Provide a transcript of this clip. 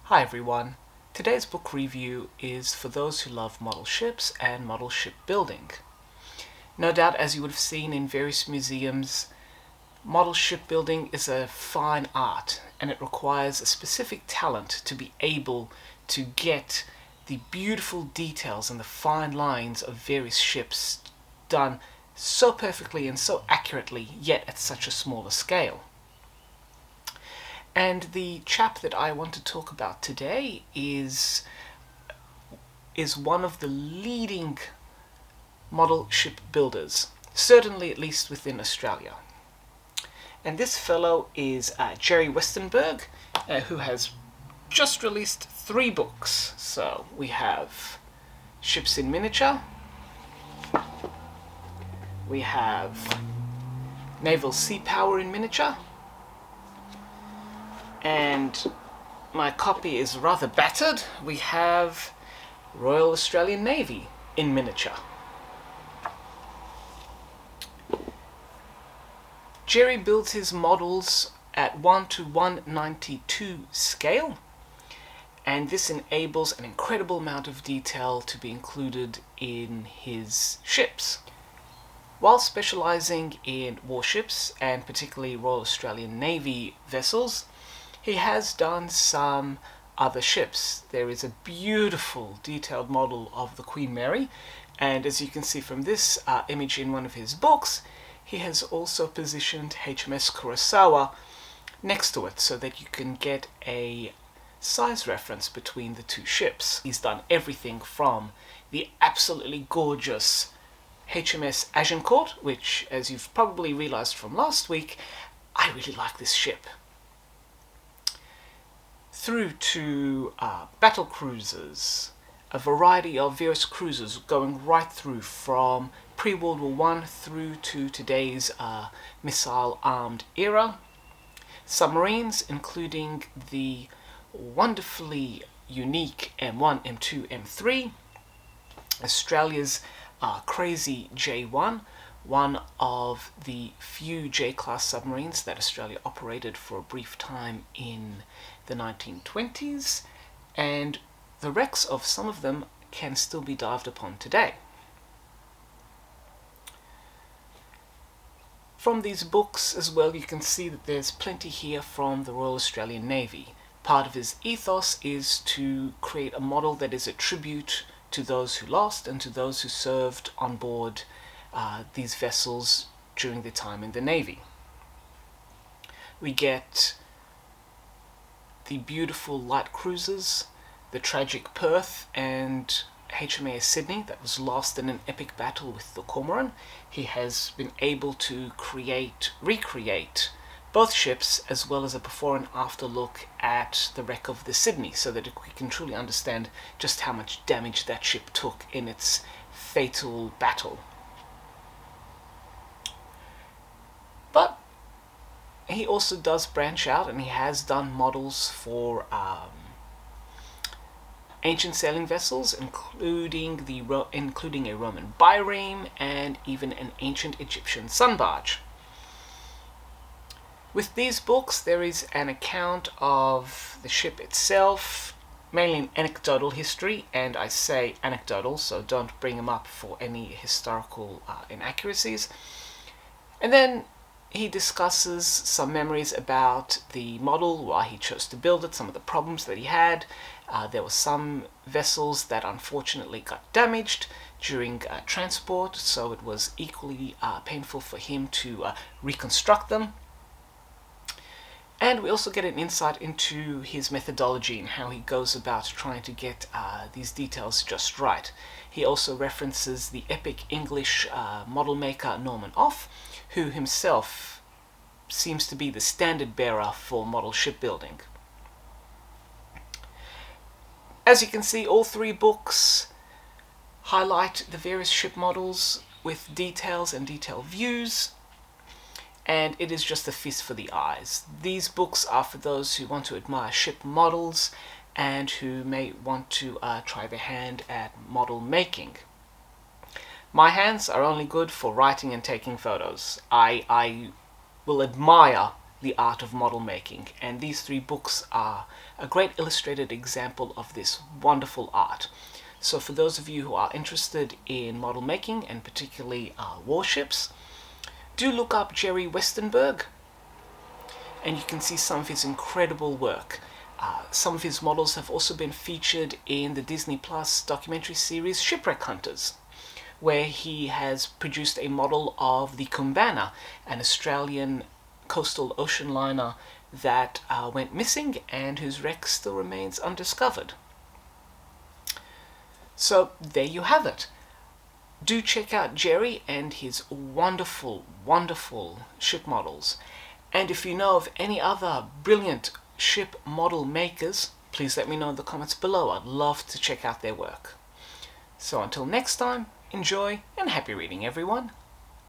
Hi everyone. Today's book review is for those who love model ships and model ship building. No doubt, as you would have seen in various museums, model ship building is a fine art and it requires a specific talent to be able to get the beautiful details and the fine lines of various ships done so perfectly and so accurately, yet at such a smaller scale. And the chap that I want to talk about today is one of the leading model ship builders, certainly at least within Australia. And this fellow is Gerry Westenberg, who has just released 3 books. So we have Ships in Miniature, we have Naval Sea Power in Miniature, and my copy is rather battered. We have Royal Australian Navy in miniature. Gerry builds his models at 1:192 scale, and this enables an incredible amount of detail to be included in his ships. While specializing in warships, and particularly Royal Australian Navy vessels, he has done some other ships. There is a beautiful detailed model of the Queen Mary, and as you can see from this image in one of his books, he has also positioned HMS Kurosawa next to it so that you can get a size reference between the two ships. He's done everything from the absolutely gorgeous HMS Agincourt, which, as you've probably realized from last week, I really like this ship, through to battle cruisers, a variety of various cruisers going right through from pre-World War I through to today's missile-armed era. Submarines, including the wonderfully unique M1, M2, M3, Australia's crazy J1, one of the few J-class submarines that Australia operated for a brief time in the 1920s, and the wrecks of some of them can still be dived upon today. From these books as well, you can see that there's plenty here from the Royal Australian Navy. Part of his ethos is to create a model that is a tribute to those who lost and to those who served on board these vessels during their time in the Navy. We get the beautiful light cruisers, the tragic Perth and HMAS Sydney that was lost in an epic battle with the Cormoran. He has been able to recreate both ships, as well as a before and after look at the wreck of the Sydney, so that we can truly understand just how much damage that ship took in its fatal battle. But he also does branch out, and he has done models for ancient sailing vessels, including a Roman Bireme and even an ancient Egyptian sun barge. With these books, there is an account of the ship itself, mainly an anecdotal history, and I say anecdotal, so don't bring them up for any historical inaccuracies. And then he discusses some memories about the model, why he chose to build it, some of the problems that he had. There were some vessels that unfortunately got damaged during transport, so it was equally painful for him to reconstruct them. And we also get an insight into his methodology and how he goes about trying to get these details just right. He also references the epic English model maker Norman Off, who himself seems to be the standard bearer for model shipbuilding. As you can see, all 3 books highlight the various ship models with details and detailed views, and it is just a feast for the eyes. These books are for those who want to admire ship models and who may want to try their hand at model making. My hands are only good for writing and taking photos. I will admire the art of model making, and these 3 books are a great illustrated example of this wonderful art. So for those of you who are interested in model making, and particularly warships, do look up Gerry Westenberg, and you can see some of his incredible work. Some of his models have also been featured in the Disney Plus documentary series Shipwreck Hunters, where he has produced a model of the Koombana, an Australian coastal ocean liner that went missing and whose wreck still remains undiscovered. So there you have it. Do check out Gerry and his wonderful, wonderful ship models. And if you know of any other brilliant ship model makers, please let me know in the comments below. I'd love to check out their work. So until next time, enjoy and happy reading, everyone.